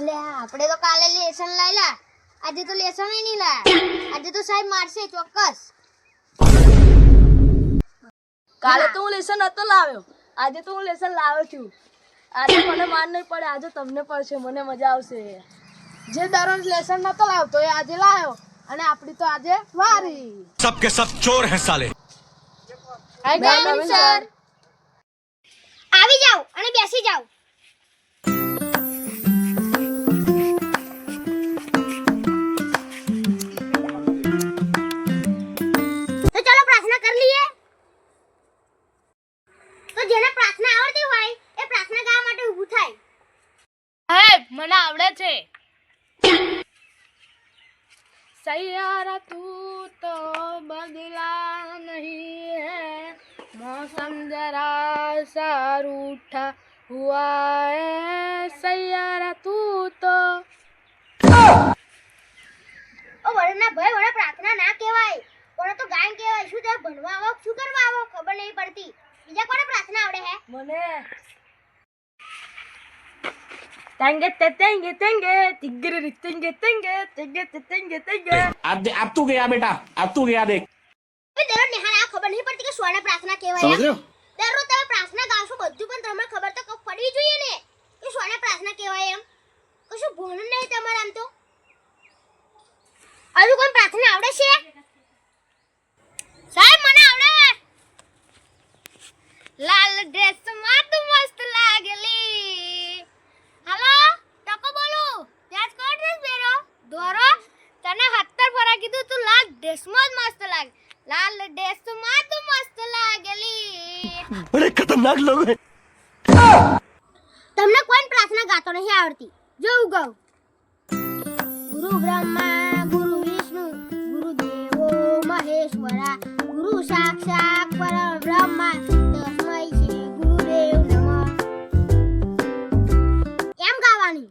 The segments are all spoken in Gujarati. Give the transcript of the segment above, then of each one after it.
અલ્યા આપણે તો કાલે લેસન લાયલા, આજે તો લેસન નહીં લાયા. આજે તો સાહેબ મારશે ચોક્કસ. કાલે તો હું લેસન નતો લાવ્યો, આજે તો હું લેસન લાવ્યો છું. આજે મને માર નહીં પડે, આજે તમને પડશે, મને મજા આવશે. જે દરરોજ લેસન નતો લાવતો એ આજે લાવ્યો અને આપડી તો આજે વારી. सबके सब चोर हैं साले. સર આવી જાઓ અને બેસી જાઓ. તો ચલો પ્રાર્થના કરી લઈએ. તો જેને પ્રાર્થના આવડતી હોય એ પ્રાર્થના ગાવા માટે ઊભું થાય. સાહેબ મને આવડે છે. सैयारा तू तो बदला नहीं है, मौसम जरा सा रूठा हुआ है, सैयारा तू तो. ઓ વડના ભાઈ, વડા પ્રાર્થના ના કહેવાય, વડા તો ગાયન કહેવાય. શું તે ભણવા આવો શું કરવા આવો ખબર નહીં પડતી. બીજા કોને પ્રાર્થના આવડે હે? મને तेंगे तेंगे तेंगे तिगरे तेंगे तेंगे तेंगे तेंगे तेंगे. अब तू गया बेटा, अब तू गया देख. એ દરરોજ નિહાળ આ ખબર નહીં પડતી કે સોને પ્રાર્થના કહેવાય. समझ रहे हो? દરરોજ તમે પ્રાર્થના ગાવશો બધું, પણ તમને ખબર તો પડવી જોઈએ ને કે સોને પ્રાર્થના કહેવાય. એમ કશું ભૂલ નહીં તમારે. આમ તો હજુ કોઈ પ્રાર્થના આવડે છે? સાહેબ મને આવડે. લાલ ડ્રેસ માં તું મસ્ત લાગેલી. હાલો ટકો બોલો. ત્યાં કો ડ્રેસ પહેરો દોરો. તને 70 ફરા કીધું તું લાલ ડ્રેસ માં જ મસ્ત લાગે. લાલ ડ્રેસ માં તું મસ્ત લાગેલી. बड़े खतरनाक लोग हैं. તમને કોઈ પ્રાર્થના ગાતો નહીં આવડતી. જોઉં ગાઉં. ગુરુ બ્રહ્મા ગુરુ વિષ્ણુ ગુરુ દેવો મહેશ્વરા ગુરુ સાક્ષાત પરબ્રહ્મા તસ્મૈ શ્રી ગુરુદેવ નમઃ. એમ ગાવાની.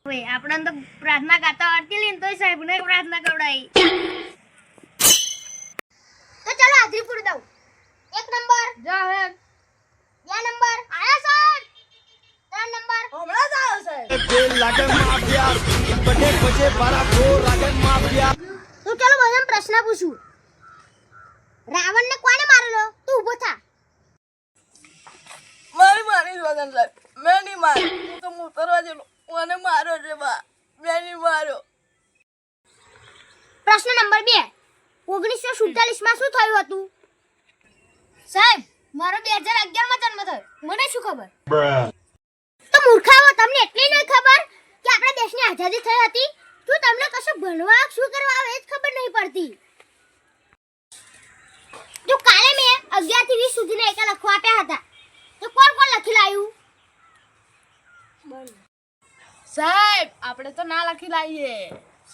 ઓય આપણને તો પ્રાર્થના ગાતા આવડતી નહીં, તોય સાહેબને પ્રાર્થના કવડાવી. તો ચલો હાજરી પૂરી દઉં. 1 નંબર જાહેર 2 નંબર આયા સર. 3 નંબર હમણાં જ આવ્યો સાહેબ. તો ચલો બધાને પ્રશ્ન પૂછું. રાવણને કોણે મારેલો? તું ઊભો થા. મારી વગર સાહેબ મેં નહીં માર્યો. હું તો ઉતરવા જેલો મને માર્યો છે બા, મેં નહીં માર્યો. પ્રશ્ન નંબર 2 1947 માં શું થયું હતું? સાહેબ મારો 2011 માં જન્મ થયો, મને શું ખબર? તો મૂર્ખાઓ, તમને એટલી નહીં ખબર કે આપણા દેશની આઝાદી થઈ હતી? શું તમને કશું ભણવા શું કરવા આવે એ જ ખબર નહીં પડતી? જો કાલે મેં 11 થી 20 સુધીના એકા લખવા આપ્યા હતા, તો કોણ કોણ લખી લાવ્યું? સાહેબ આપણે તો ના લખી લાવીએ.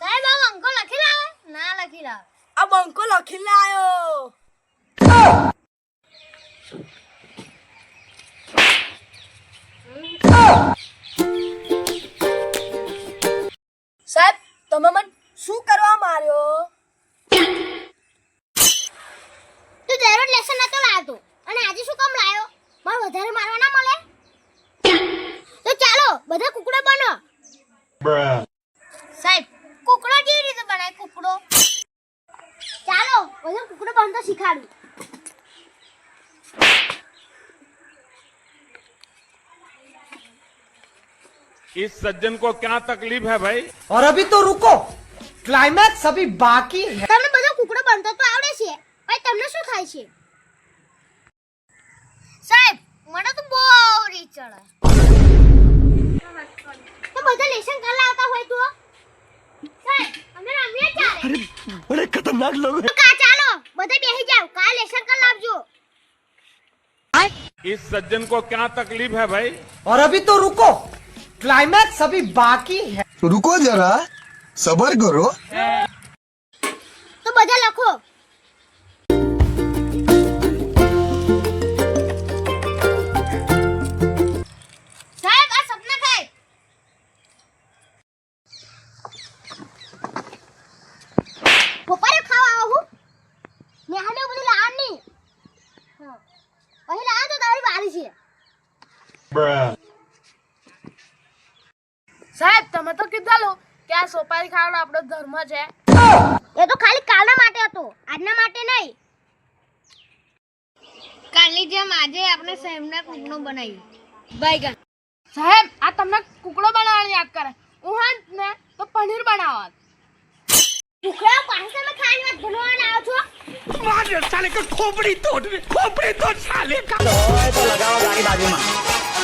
સાહેબ આ અંકો લખી લાવે? ના લખી લાવે. આ બંકો લખી લાયો. સાહેબ તમે મને શું કરવા માર્યો? તું દરરોજ લેસન નતો લાવતો અને આજે શું કામ લાવ્યો? મારે વધારે મારવા ના મળે? તો ચાલો બધા કુકડો બનો. સાહેબ કુકડો કેવી રીતે બનાય? કુકડો ચાલો બધા કુકડો બનતો શીખાડું. इस सज्जन को क्या तकलीफ है भाई? और अभी तो रुको, क्लाइमैक्स अभी बाकी है. તમને બધો કુકડો બનતો તો આવડે છે, ભાઈ તમને શું થાય છે? સાહેબ મને તો બહુ રીત ચડે. તો બધા લેસન કરવા આવતા હોય તો સાહેબ અમે રમીએ ચાલે. अरे बड़े खतरनाक लोग हैं. તો કા ચાલો બધા બેસી જાવ, કાલ લેસન કરી લાવજો. इस सज्जन को क्या तकलीफ है भाई? और अभी तो रुको, क्लाइमैक्स अभी बाकी है. रुको जरा, सबर करो. તો બધા લખો. સાહેબ આ સપના ખાય. બપોરે ખાવા આવો હું. મેહાને બધી લાવવાની નહીં. હા પછી લાવ તો તારી વારી છે. સાહેબ તમે તો કીધેલું કે આ સોપારી ખાવાનો આપણો ધર્મ છે. એ તો ખાલી કાલના માટે હતો, આજના માટે નહીં. કાલની જેમ આજે આપણે સાહેબના કુકડો બનાવી બાયગન. સાહેબ આ તમને કુકડો બનાવવાની યાદ કરે. હું હાથ ને તો પનીર બનાવત. કુકડા પાસે તમે ખાઈને વાત ભણવાના આવો છો. मार साले का खोपड़ी तोड़ साले का तो लगाओ गाड़ी बाजू में